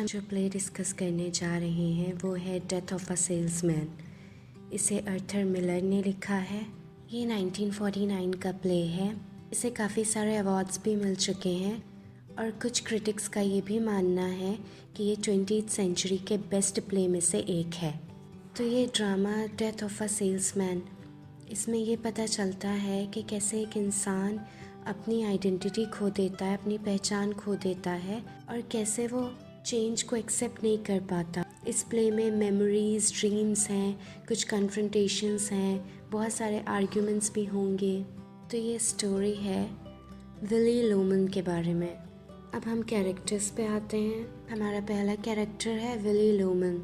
हम जो play discuss करने जा रहे हैं वो है डेथ ऑफ अ सेल्समैन। इसे आर्थर मिलर ने लिखा है। ये 1949 का प्ले है। इसे काफ़ी सारे अवार्ड्स भी मिल चुके हैं और कुछ क्रिटिक्स का ये भी मानना है कि ये 20th सेंचुरी के बेस्ट प्ले में से एक है। तो ये drama death of a salesman, इसमें ये पता चलता है कि कैसे एक इंसान अपनी आइडेंटिटी खो देता है, अपनी पहचान खो देता है और कैसे वो चेंज को एक्सेप्ट नहीं कर पाता। इस प्ले में मेमोरीज, ड्रीम्स हैं, कुछ कन्फ्रंटेशंस हैं, बहुत सारे आर्ग्यूमेंट्स भी होंगे। तो ये स्टोरी है विली लोमन के बारे में। अब हम कैरेक्टर्स पे आते हैं। हमारा पहला कैरेक्टर है विली लोमन।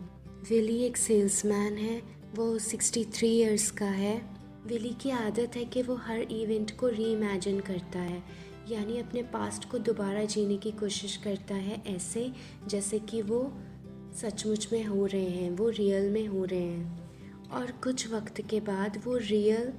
विली एक सेल्समैन है। वो 63 इयर्स का है। विली की आदत है कि वो हर इवेंट को रीइमेजिन करता है, यानी अपने पास्ट को दोबारा जीने की कोशिश करता है, ऐसे जैसे कि वो सचमुच में हो रहे हैं, वो रियल में हो रहे हैं। और कुछ वक्त के बाद वो रियल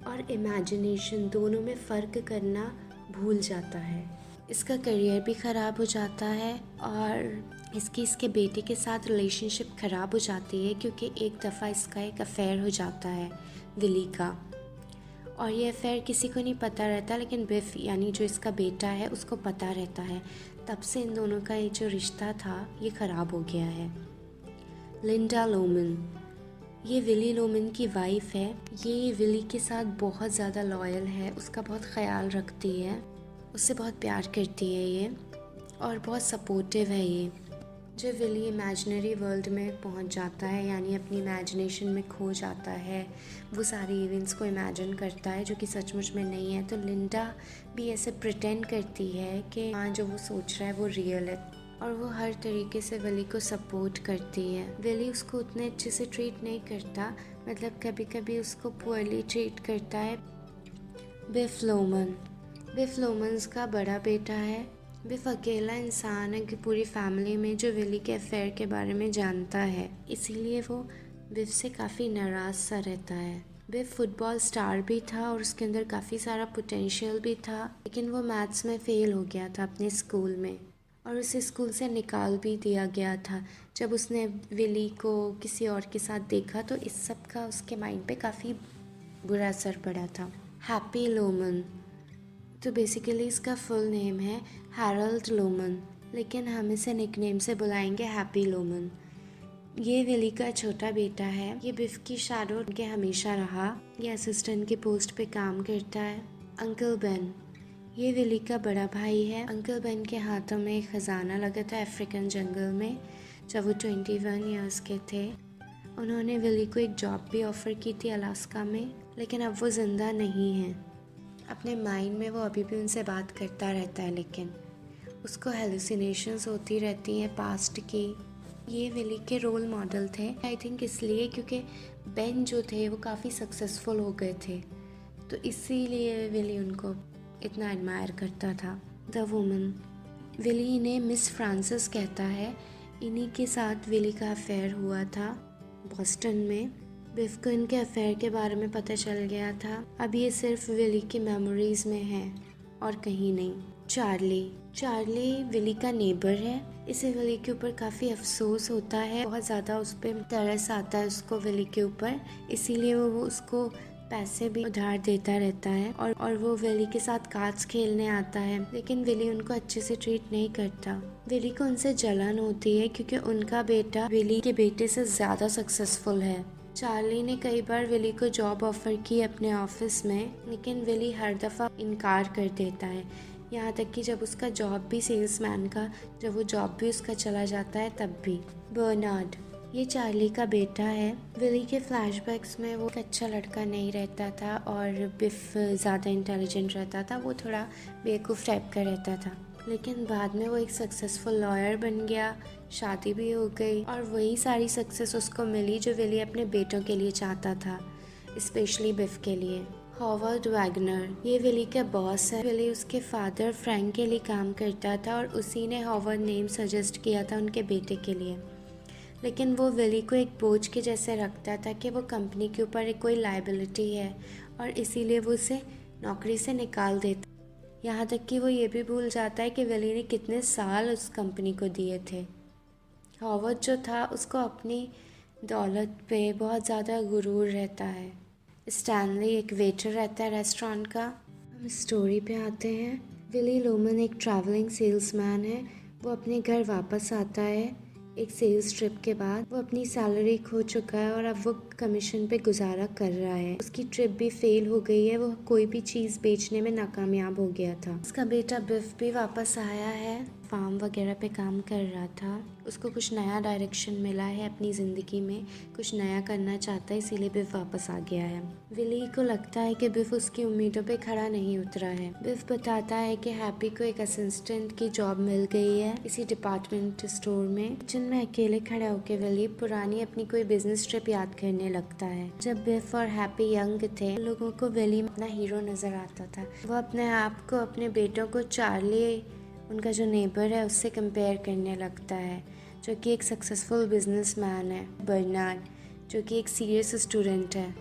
और इमेजिनेशन दोनों में फ़र्क करना भूल जाता है। इसका करियर भी ख़राब हो जाता है और इसके बेटे के साथ रिलेशनशिप ख़राब हो जाती है, क्योंकि एक दफ़ा इसका एक अफेयर हो जाता है विली का। और ये अफेयर किसी को नहीं पता रहता, लेकिन बिफ यानी जो इसका बेटा है उसको पता रहता है। तब से इन दोनों का ये जो रिश्ता था ये ख़राब हो गया है। लिंडा लोमन, ये विली लोमन की वाइफ है। ये विली के साथ बहुत ज़्यादा लॉयल है, उसका बहुत ख्याल रखती है, उससे बहुत प्यार करती है ये, और बहुत सपोर्टिव है ये। जब विली इमेजिनरी वर्ल्ड में पहुंच जाता है, यानी अपनी इमेजिनेशन में खो जाता है, वो सारे इवेंट्स को इमेजिन करता है जो कि सचमुच में नहीं है, तो लिंडा भी ऐसे प्रिटेंड करती है कि हाँ, जो वो सोच रहा है वो रियल है, और वो हर तरीके से विली को सपोर्ट करती है। विली उसको उतने अच्छे से ट्रीट नहीं करता, मतलब कभी कभी उसको पुअरली ट्रीट करता है। बिफ लोमन, बिफ लोमन्स का बड़ा बेटा है। बिफ अकेला इंसान है कि पूरी फैमिली में जो विली के अफेयर के बारे में जानता है, इसीलिए वो बिफ से काफ़ी नाराज़ सा रहता है। बिफ फुटबॉल स्टार भी था और उसके अंदर काफ़ी सारा पोटेंशियल भी था, लेकिन वो मैथ्स में फ़ेल हो गया था अपने स्कूल में, और उसे स्कूल से निकाल भी दिया गया था। जब उसने विली को किसी और के साथ देखा तो इस सब का उसके माइंड पे काफ़ी बुरा असर पड़ा था। हैप्पी लोमन, तो बेसिकली इसका फुल नेम है हैरोल्ड लोमन, लेकिन हम इसे निकनेम से बुलाएंगे हैप्पी लोमन। ये विली का छोटा बेटा है। ये बिफ की शैडो के हमेशा रहा। ये असिस्टेंट की पोस्ट पे काम करता है। अंकल बेन, ये विली का बड़ा भाई है। अंकल बेन के हाथों में एक ख़जाना लगा था अफ्रीकन जंगल में जब वो 21 ईयर्स के थे। उन्होंने विली को एक जॉब भी ऑफ़र की थी अलास्का में, लेकिन अब वो ज़िंदा नहीं है। अपने माइंड में वो अभी भी उनसे बात करता रहता है, लेकिन उसको हेलुसिनेशंस होती रहती हैं पास्ट की। ये विली के रोल मॉडल थे, आई थिंक इसलिए क्योंकि बेन जो थे वो काफ़ी सक्सेसफुल हो गए थे, तो इसीलिए विली उनको इतना एडमायर करता था। द वुमन, विली इन्हें मिस फ्रांसिस कहता है। इन्हीं के साथ विली का अफेयर हुआ था बॉस्टन में। बिफ को इनके अफेयर के बारे में पता चल गया था। अब ये सिर्फ विली की मेमोरीज में है और कहीं नहीं। चार्ली विली का नेबर है। इसे विली के ऊपर काफ़ी अफसोस होता है, बहुत ज़्यादा उस पर तरस आता है उसको विली के ऊपर, इसीलिए वो उसको पैसे भी उधार देता रहता है और वो विली के साथ कार्ड्स खेलने आता है, लेकिन विली उनको अच्छे से ट्रीट नहीं करता। विली को उनसे जलन होती है क्योंकि उनका बेटा विली के बेटे से ज़्यादा सक्सेसफुल है। चार्ली ने कई बार विली को जॉब ऑफ़र की अपने ऑफिस में, लेकिन विली हर दफ़ा इनकार कर देता है, यहाँ तक कि जब उसका जॉब भी सेल्समैन का जब वो जॉब भी उसका चला जाता है तब भी। बर्नार्ड, ये चार्ली का बेटा है। विली के फ्लैशबैक्स में वो एक अच्छा लड़का नहीं रहता था और बिफ ज़्यादा इंटेलिजेंट रहता था, वो थोड़ा बेवकूफ़ टाइप का रहता था, लेकिन बाद में वो एक सक्सेसफुल लॉयर बन गया, शादी भी हो गई और वही सारी सक्सेस उसको मिली जो विली अपने बेटों के लिए चाहता था, स्पेशली बिफ के लिए। हॉवर्ड वैगनर, ये विली का बॉस है। विली उसके फादर फ्रैंक के लिए काम करता था और उसी ने हॉवर्ड नेम सजेस्ट किया था उनके बेटे के लिए, लेकिन वो विली को एक बोझ के जैसे रखता था कि वो कंपनी के ऊपर एक कोई लाइबिलिटी है और इसीलिए वो उसे नौकरी से निकाल देता। यहाँ तक कि वो ये भी भूल जाता है कि विली ने कितने साल उस कंपनी को दिए थे। हॉवर्ड जो था उसको अपनी दौलत पे बहुत ज़्यादा गुरूर रहता है। स्टैनली एक वेटर रहता है रेस्टोरेंट का। हम स्टोरी पे आते हैं। विली लोमन एक ट्रैवलिंग सेल्समैन है। वो अपने घर वापस आता है एक सेल्स ट्रिप के बाद। वो अपनी सैलरी खो चुका है और अब वो कमीशन पे गुजारा कर रहा है। उसकी ट्रिप भी फेल हो गई है। वो कोई भी चीज़ बेचने में नाकामयाब हो गया था। उसका बेटा बिफ भी वापस आया है। फार्म वगैरह पे काम कर रहा था। उसको कुछ नया डायरेक्शन मिला है अपनी ज़िंदगी में, कुछ नया करना चाहता है, इसीलिए बिफ वापस आ गया है। विली को लगता है कि बिफ उसकी उम्मीदों पे खड़ा नहीं उतरा है। बिफ बताता है कि हैप्पी को एक असिस्टेंट की जॉब मिल गई है इसी डिपार्टमेंट स्टोर में। किचन में अकेले खड़ा होकर विली पुरानी अपनी कोई बिजनेस ट्रिप याद करने लगता है। जब बिफ और हैप्पी यंग थे, लोगों को विली अपना हीरो नजर आता था। वो अपने आप को अपने बेटों को चार्ली, उनका जो नेबर है, उससे कंपेयर करने लगता है, जो कि एक सक्सेसफुल बिजनेसमैन है। बर्नार्ड जो कि एक सीरियस स्टूडेंट है।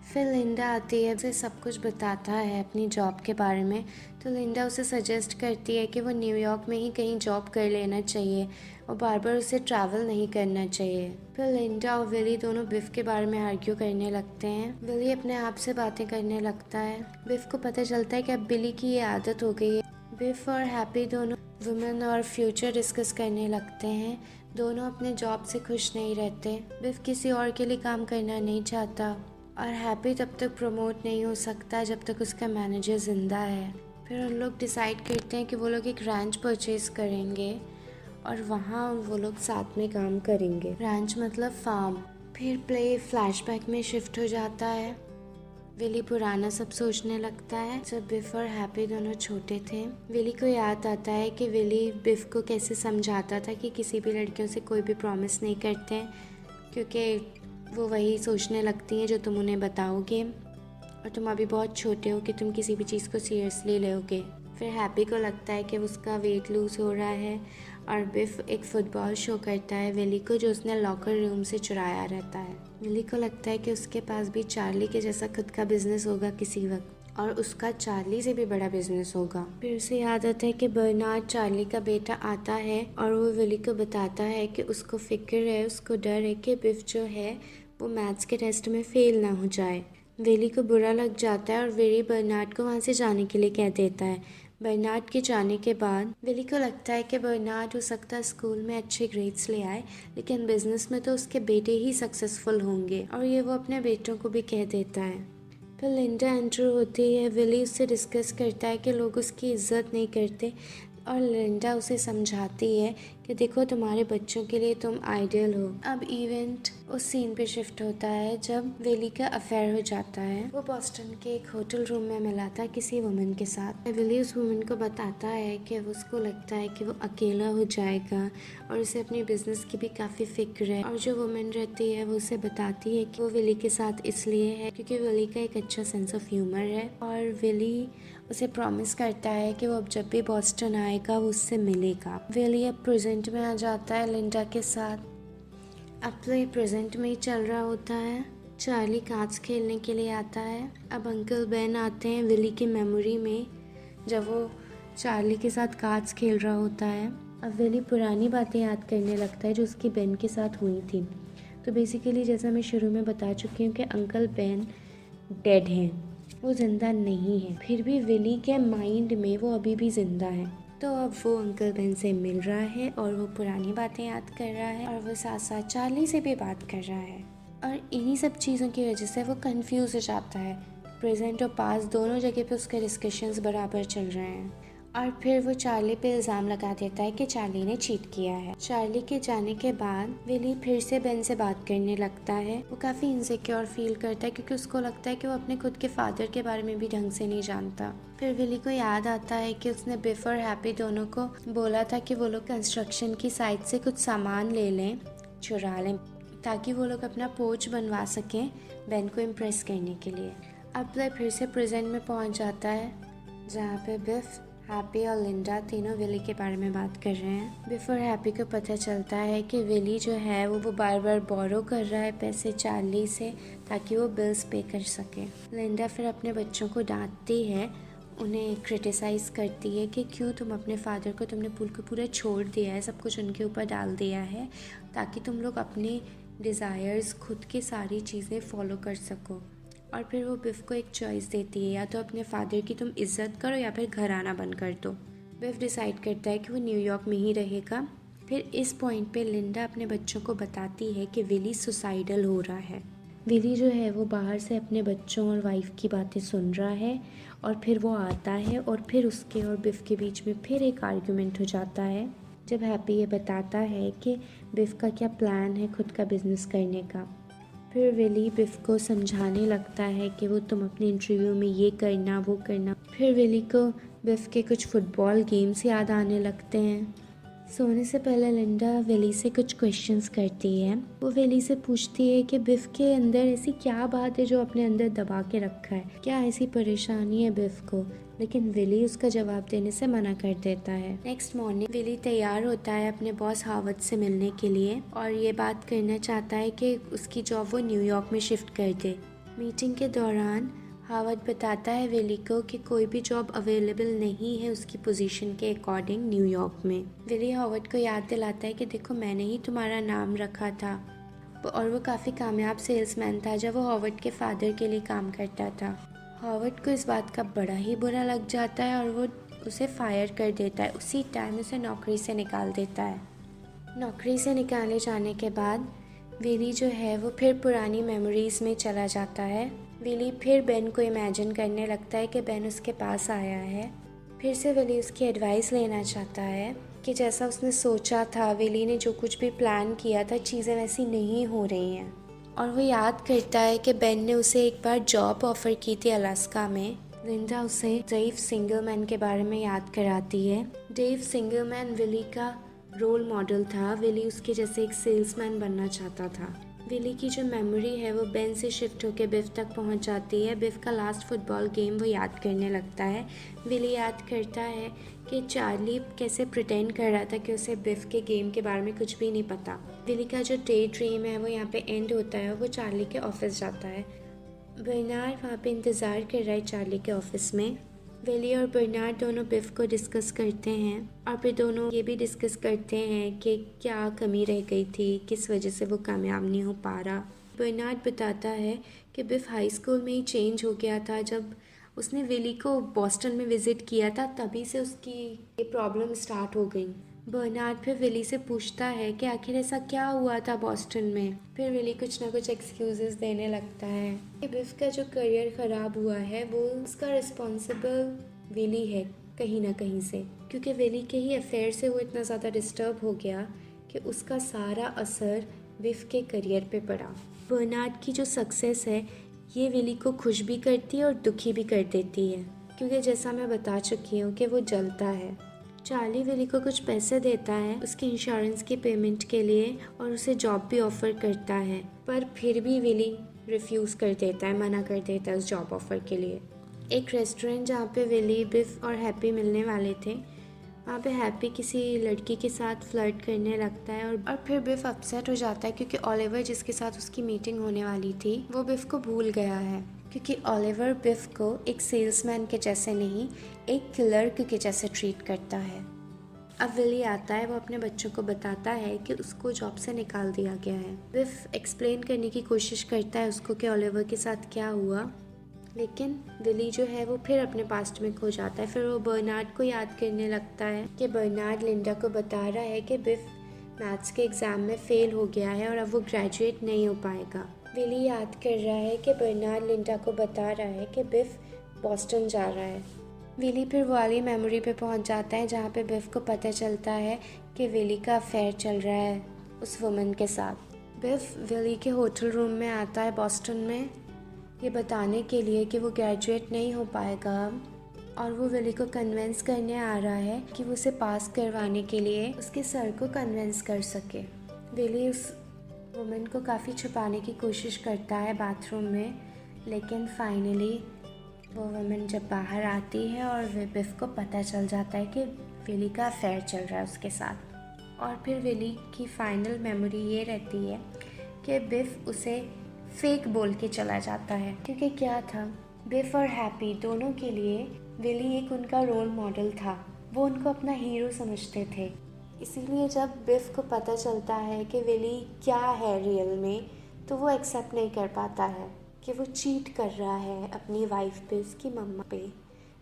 फिर लिंडा आती है, उसे सब कुछ बताता है अपनी जॉब के बारे में। तो लिंडा उसे सजेस्ट करती है कि वो न्यूयॉर्क में ही कहीं जॉब कर लेना चाहिए और बार बार उसे ट्रैवल नहीं करना चाहिए। फिर लिंडा और विली दोनों बिफ के बारे में आर्ग्यू करने लगते हैं। विली अपने आप से बातें करने लगता है। बिफ को पता चलता है कि अब बिली की ये आदत हो गई है। बिफ और हैप्पी दोनों वुमेन और फ्यूचर डिस्कस करने लगते हैं। दोनों अपने जॉब से खुश नहीं रहते। बिफ किसी और के लिए काम करना नहीं चाहता और हैप्पी तब तक प्रमोट नहीं हो सकता जब तक उसका मैनेजर जिंदा है। फिर उन लोग डिसाइड करते हैं कि वो लोग एक रैंच परचेज करेंगे और वहाँ वो लोग साथ में काम करेंगे। रैंच मतलब फार्म। फिर प्ले फ्लैशबैक में शिफ्ट हो जाता है। विली पुराना सब सोचने लगता है जब बिफ और हैप्पी दोनों छोटे थे। विली को याद आता है कि विली बिफ को कैसे समझाता था कि किसी भी लड़कियों से कोई भी प्रॉमिस नहीं करते क्योंकि वो वही सोचने लगती हैं जो तुम उन्हें बताओगे और तुम अभी बहुत छोटे हो कि तुम किसी भी चीज़ को सीरियसली लोगे। फिर हैप्पी को लगता है कि उसका वेट लूज़ हो रहा है और बिफ एक फुटबॉल शो करता है विली को, जो उसने लॉकर रूम से चुराया रहता है। विली को लगता है कि उसके पास भी चार्ली के जैसा खुद का बिजनेस होगा किसी वक्त और उसका चार्ली से भी बड़ा बिजनेस होगा। फिर उसे याद आता है कि बर्नार्ड चार्ली का बेटा आता है और वो विली को बताता है कि उसको फिक्र है, उसको डर है कि बिफ जो है वो मैथ्स के टेस्ट में फेल ना हो जाए। विली को बुरा लग जाता है और विली बर्नार्ड को वहाँ से जाने के लिए कह देता है। बर्नार्ड के जाने के बाद विली को लगता है कि बर्नार्ड हो सकता है स्कूल में अच्छे ग्रेड्स ले आए, लेकिन बिजनेस में तो उसके बेटे ही सक्सेसफुल होंगे और ये वो अपने बेटों को भी कह देता है। फिर लिंडा एंटर होती है। विली उससे डिस्कस करता है कि लोग उसकी इज्जत नहीं करते और लिंडा उसे समझाती है कि देखो तुम्हारे बच्चों के लिए तुम आइडियल हो। अब इवेंट उस सीन पे शिफ्ट होता है जब विली का अफेयर हो जाता है। वो बॉस्टन के एक होटल रूम में मिला था किसी वुमन के साथ। विली उस वुमन को बताता है कि उसको लगता है कि वो अकेला हो जाएगा और उसे अपने बिजनेस की भी काफ़ी फिक्र है। और जो वुमन रहती है वो उसे बताती है कि वो विली के साथ इसलिए है क्योंकि विली का एक अच्छा सेंस ऑफ ह्यूमर है और विली उसे प्रॉमिस करता है कि वो अब जब भी बॉस्टन आएगा वो उससे मिलेगा। विली अब प्रेजेंट में आ जाता है लिंडा के साथ। अब तो ये प्रेजेंट में ही चल रहा होता है। चार्ली कांच खेलने के लिए आता है। अब अंकल बेन आते हैं विली की मेमोरी में जब वो चार्ली के साथ कांच खेल रहा होता है। अब विली पुरानी बातें याद करने लगता है जो उसकी बेन के साथ हुई थी। तो बेसिकली जैसा मैं शुरू में बता चुकी हूँ कि अंकल बेन डेड हैं, वो जिंदा नहीं है, फिर भी विली के माइंड में वो अभी भी जिंदा है। तो अब वो अंकल बेन से मिल रहा है और वो पुरानी बातें याद कर रहा है और वो साथ साथ चार्ली से भी बात कर रहा है और इन्हीं सब चीज़ों की वजह से वो कंफ्यूज हो जाता है। प्रेजेंट और पास्ट दोनों जगह पे उसके डिस्कशंस बराबर चल रहे हैं और फिर वो चार्ली पे इल्ज़ाम लगा देता है कि चार्ली ने चीट किया है। चार्ली के जाने के बाद विली फिर से बेन से बात करने लगता है। वो काफ़ी इनसिक्योर फील करता है क्योंकि उसको लगता है कि वो अपने खुद के फादर के बारे में भी ढंग से नहीं जानता। फिर विली को याद आता है कि उसने बिफ और हैप्पी दोनों को बोला था कि वो लोग कंस्ट्रक्शन की साइट से कुछ सामान ले लें, चुरा लें, ताकि वो लोग अपना पोर्च बनवा सकें बेन को इम्प्रेस करने के लिए। अब वह फिर से प्रेजेंट में पहुंच जाता है जहाँ पे बिफ, हैप्पी और लिंडा तीनों विली के बारे में बात कर रहे हैं। बिफ और हैप्पी को पता चलता है कि विली जो है वो बार बार बोरो कर रहा है पैसे चार्ली से ताकि वो बिल्स पे कर सके। लिंडा फिर अपने बच्चों को डांटती है उन्हें क्रिटिसाइज़ करती है कि क्यों तुम अपने फादर को तुमने पूरा छोड़ दिया है, सब कुछ उनके ऊपर डाल दिया है ताकि तुम लोग अपने डिज़ायर्स खुद की सारी चीज़ें फॉलो कर सको। और फिर वो बिफ को एक चॉइस देती है, या तो अपने फादर की तुम इज़्ज़त करो या फिर घर आना बंद कर दो। बिफ डिसाइड करता है कि वो न्यूयॉर्क में ही रहेगा। फिर इस पॉइंट पे लिंडा अपने बच्चों को बताती है कि विली सुसाइडल हो रहा है। विली जो है वो बाहर से अपने बच्चों और वाइफ की बातें सुन रहा है और फिर वो आता है और फिर उसके और बिफ के बीच में फिर एक आर्गुमेंट हो जाता है जब हैप्पी ये बताता है कि बिफ का क्या प्लान है खुद का बिजनेस करने का। फिर विली बिफ को समझाने लगता है कि वो तुम अपने इंटरव्यू में ये करना वो करना। फिर विली को बिफ के कुछ फुटबॉल गेम्स याद आने लगते हैं। सोने से पहले लिंडा विली से कुछ क्वेश्चंस करती है। वो विली से पूछती है कि बिफ के अंदर ऐसी क्या बात है जो अपने अंदर दबा के रखा है, क्या ऐसी परेशानी है बिफ को, लेकिन विली उसका जवाब देने से मना कर देता है। नेक्स्ट मॉर्निंग विली तैयार होता है अपने बॉस हावर्ड से मिलने के लिए और ये बात करना चाहता है कि उसकी जॉब वो न्यूयॉर्क में शिफ्ट कर दे। मीटिंग के दौरान हावर्ड बताता है विली को कि कोई भी जॉब अवेलेबल नहीं है उसकी पोजीशन के अकॉर्डिंग न्यूयॉर्क में। विली हावर्ड को याद दिलाता है कि देखो मैंने ही तुम्हारा नाम रखा था, और वो काफ़ी कामयाब सेल्समैन था जब वो हावर्ड के फादर के लिए काम करता था। हावर्ड को इस बात का बड़ा ही बुरा लग जाता है और वो उसे फायर कर देता है, उसी टाइम उसे नौकरी से निकाल देता है। नौकरी से निकाले जाने के बाद विली जो है वो फिर पुरानी मेमोरीज़ में चला जाता है। विली फिर बेन को इमेजिन करने लगता है कि बेन उसके पास आया है। फिर से विली उसकी एडवाइस लेना चाहता है कि जैसा उसने सोचा था, विली ने जो कुछ भी प्लान किया था, चीज़ें वैसी नहीं हो रही हैं। और वो याद करता है कि बेन ने उसे एक बार जॉब ऑफ़र की थी अलास्का में। लिंडा उसे डेव सिंगलमैन के बारे में याद कराती है। डेव सिंगलमैन विली का रोल मॉडल था। विली उसके जैसे एक सेल्समैन बनना चाहता था। विली की जो मेमोरी है वो बेन से शिफ्ट होकर बिफ तक पहुंच जाती है। बिफ का लास्ट फुटबॉल गेम वो याद करने लगता है। विली याद करता है कि चार्ली कैसे प्रिटेंड कर रहा था कि उसे बिफ के गेम के बारे में कुछ भी नहीं पता। विली का जो डे ड्रीम है वो यहाँ पे एंड होता है, वो चार्ली के ऑफिस जाता है। बर्नार्ड वहाँ पे इंतज़ार कर रहा है चार्ली के ऑफिस में। विली और बर्नार्ड दोनों बिफ को डिस्कस करते हैं और फिर दोनों ये भी डिस्कस करते हैं कि क्या कमी रह गई थी, किस वजह से वो कामयाब नहीं हो पा रहा। बर्नार्ड बताता है कि बिफ हाई स्कूल में ही चेंज हो गया था। जब उसने विली को बॉस्टन में विज़िट किया था तभी से उसकी ये प्रॉब्लम स्टार्ट हो गई। बर्नार्ड फिर विली से पूछता है कि आखिर ऐसा क्या हुआ था बॉस्टन में। फिर विली कुछ ना कुछ एक्सक्यूजेस देने लगता है कि बिफ का जो करियर ख़राब हुआ है वो उसका रिस्पॉन्सिबल विली है कहीं ना कहीं से, क्योंकि विली के ही अफेयर से वो इतना ज़्यादा डिस्टर्ब हो गया कि उसका सारा असर बिफ के करियर पे पड़ा। बर्नार्ड की जो सक्सेस है ये विली को खुश भी करती है और दुखी भी कर देती है, क्योंकि जैसा मैं बता चुकी हूँ कि वो जलता है। चार्ली विली को कुछ पैसे देता है उसके इंश्योरेंस की पेमेंट के लिए और उसे जॉब भी ऑफ़र करता है, पर फिर भी विली रिफ्यूज़ कर देता है, मना कर देता है उस जॉब ऑफ़र के लिए। एक रेस्टोरेंट जहाँ पे विली, बिफ और हैप्पी मिलने वाले थे, वहाँ पे हैप्पी किसी लड़की के साथ फ्लर्ट करने लगता है और फिर बिफ अपसेट हो जाता है क्योंकि ओलिवर जिसके साथ उसकी मीटिंग होने वाली थी वो बिफ को भूल गया है, क्योंकि ओलिवर बिफ को एक सेल्समैन के जैसे नहीं, एक क्लर्क के जैसे ट्रीट करता है। अब विली आता है, वो अपने बच्चों को बताता है कि उसको जॉब से निकाल दिया गया है। बिफ एक्सप्लेन करने की कोशिश करता है उसको कि ओलिवर के साथ क्या हुआ, लेकिन विली जो है वो फिर अपने पास्ट में खो जाता है। फिर वो बर्नार्ड को याद करने लगता है कि बर्नार्ड लिंडा को बता रहा है कि बिफ मैथ्स के एग्ज़ाम में फ़ेल हो गया है और अब वो ग्रेजुएट नहीं हो पाएगा। विली याद कर रहा है कि बर्नार्ड लिंडा को बता रहा है कि बिफ बॉस्टन जा रहा है। विली फिर वाली मेमोरी पे पहुंच जाता है जहाँ पे बिफ को पता चलता है कि विली का अफेयर चल रहा है उस वुमन के साथ। बिफ विली के होटल रूम में आता है बॉस्टन में ये बताने के लिए कि वो ग्रेजुएट नहीं हो पाएगा, और वो विली को कन्विंस करने आ रहा है कि वो उसे पास करवाने के लिए उसके सर को कन्विंस कर सके। विली उस वुमन को काफ़ी छुपाने की कोशिश करता है बाथरूम में, लेकिन फाइनली वो वुमन जब बाहर आती है और बिफ को पता चल जाता है कि विली का अफेयर चल रहा है उसके साथ। और फिर विली की फाइनल मेमोरी ये रहती है कि बिफ उसे फेक बोल के चला जाता है, क्योंकि क्या था, बिफ और हैप्पी दोनों के लिए विली एक उनका रोल मॉडल था। वो उनको अपना हीरो समझते थे। इसीलिए जब बिफ को पता चलता है कि विली क्या है रियल में, तो वो एक्सेप्ट नहीं कर पाता है कि वो चीट कर रहा है अपनी वाइफ पे, उसकी मम्मा पे।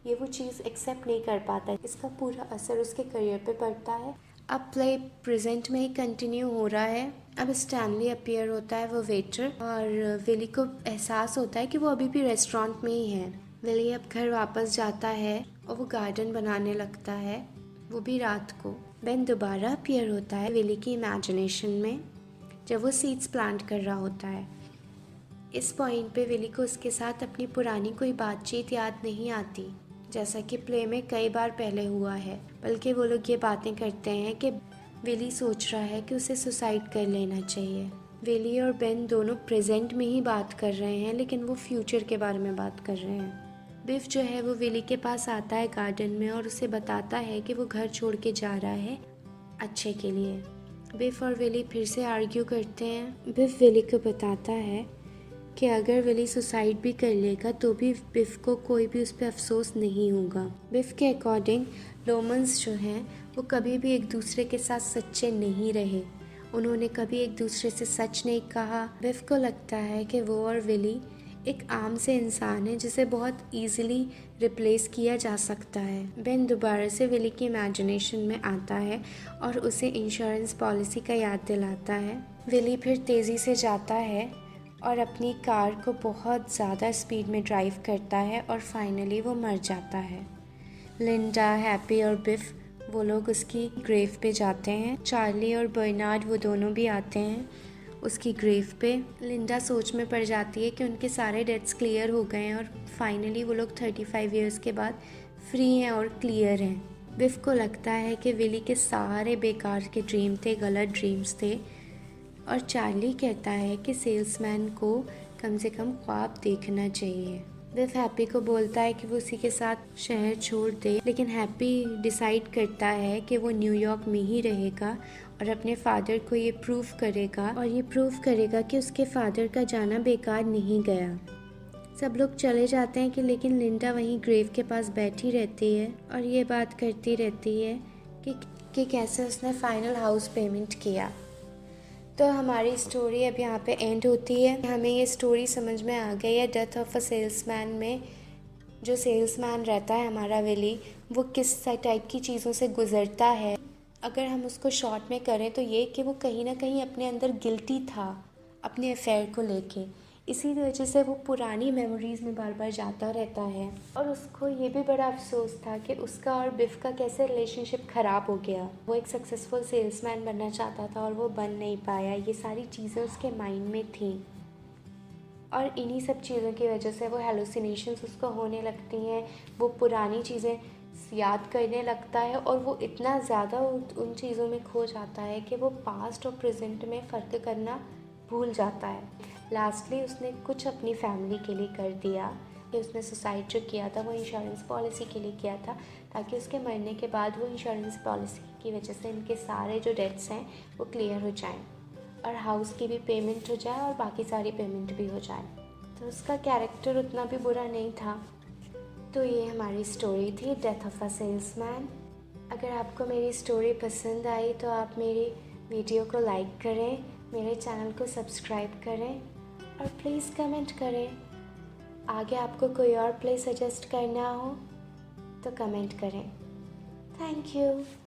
ये वो चीज़ एक्सेप्ट नहीं कर पाता है। इसका पूरा असर उसके करियर पे पड़ता है। अब प्ले प्रेजेंट में ही कंटिन्यू हो रहा है। अब स्टैनली अपीयर होता है, वो वेटर, और विली को एहसास होता है कि वो अभी भी रेस्टोरेंट में ही है। विली अब घर वापस जाता है और वो गार्डन बनाने लगता है, वो भी रात को। बेन दोबारा अपीयर होता है विली की इमेजिनेशन में, जब वो सीड्स प्लांट कर रहा होता है। इस पॉइंट पे विली को उसके साथ अपनी पुरानी कोई बातचीत याद नहीं आती, जैसा कि प्ले में कई बार पहले हुआ है। बल्कि वो लोग ये बातें करते हैं कि विली सोच रहा है कि उसे सुसाइड कर लेना चाहिए। विली और बेन दोनों प्रेजेंट में ही बात कर रहे हैं, लेकिन वो फ्यूचर के बारे में बात कर रहे हैं। बिफ जो है वो विली के पास आता है गार्डन में और उसे बताता है कि वो घर छोड़ के जा रहा है अच्छे के लिए। बिफ और विली फिर से आर्ग्यू करते हैं। बिफ विली को बताता है कि अगर विली सुसाइड भी कर लेगा तो भी बिफ को कोई भी उस पर अफसोस नहीं होगा। बिफ के अकॉर्डिंग लोमन्स जो हैं वो कभी भी एक दूसरे के साथ सच्चे नहीं रहे। उन्होंने कभी एक दूसरे से सच नहीं कहा। बिफ को लगता है कि वो और विली एक आम से इंसान है जिसे बहुत इजीली रिप्लेस किया जा सकता है। बेन दोबारा से विली की इमेजिनेशन में आता है और उसे इंश्योरेंस पॉलिसी का याद दिलाता है। विली फिर तेज़ी से जाता है और अपनी कार को बहुत ज़्यादा स्पीड में ड्राइव करता है और फाइनली वो मर जाता है। लिंडा, हैप्पी और बिफ वो लोग उसकी ग्रेव पे जाते हैं। चार्ली और बर्नार्ड वो दोनों भी आते हैं उसकी ग्रेव पे। लिंडा सोच में पड़ जाती है कि उनके सारे डेट्स क्लियर हो गए हैं और फाइनली वो लोग 35 इयर्स के बाद फ्री हैं और क्लियर हैं। बिफ को लगता है कि विली के सारे बेकार के ड्रीम थे, गलत ड्रीम्स थे। और चार्ली कहता है कि सेल्समैन को कम से कम ख्वाब देखना चाहिए। बिफ हैप्पी को बोलता है कि वो उसी के साथ शहर छोड़ दे, लेकिन हैप्पी डिसाइड करता है कि वो न्यूयॉर्क में ही रहेगा और अपने फादर को ये प्रूव करेगा कि उसके फादर का जाना बेकार नहीं गया। सब लोग चले जाते हैं कि लेकिन लिंडा वहीं ग्रेव के पास बैठी रहती है और ये बात करती रहती है कि कैसे उसने फाइनल हाउस पेमेंट किया। तो हमारी स्टोरी अब यहाँ पे एंड होती है। हमें ये स्टोरी समझ में आ गई है डेथ ऑफ अ सेल्समैन में जो सेल्समैन रहता है हमारा विली, वो किस टाइप की चीज़ों से गुजरता है। अगर हम उसको शॉर्ट में करें तो ये कि वो कहीं ना कहीं अपने अंदर गिल्टी था अपने अफेयर को लेके, इसी वजह से वो पुरानी मेमोरीज़ में बार बार जाता रहता है। और उसको ये भी बड़ा अफसोस था कि उसका और बिफ का कैसे रिलेशनशिप ख़राब हो गया। वो एक सक्सेसफुल सेल्समैन बनना चाहता था और वो बन नहीं पाया। ये सारी चीज़ें उसके माइंड में थी और इन्हीं सब चीज़ों की वजह से वो हेलुसिनेशंस उसको होने लगती हैं। वो पुरानी चीज़ें याद करने लगता है और वो इतना ज़्यादा उन चीज़ों में खो जाता है कि वो पास्ट और प्रेजेंट में फ़र्क करना भूल जाता है। लास्टली उसने कुछ अपनी फैमिली के लिए कर दिया कि उसने सुसाइड जो किया था वो इंश्योरेंस पॉलिसी के लिए किया था, ताकि उसके मरने के बाद वो इंश्योरेंस पॉलिसी की वजह से इनके सारे जो डेट्स हैं वो क्लियर हो जाएं और हाउस की भी पेमेंट हो जाए और बाकी सारी पेमेंट भी हो जाए। तो उसका कैरेक्टर उतना भी बुरा नहीं था। तो ये हमारी स्टोरी थी डेथ ऑफ अ सेल्समैन। अगर आपको मेरी स्टोरी पसंद आई तो आप मेरी वीडियो को लाइक करें, मेरे चैनल को सब्सक्राइब करें और प्लीज़ कमेंट करें। आगे आपको कोई और प्ले सजेस्ट करना हो तो कमेंट करें। Thank you.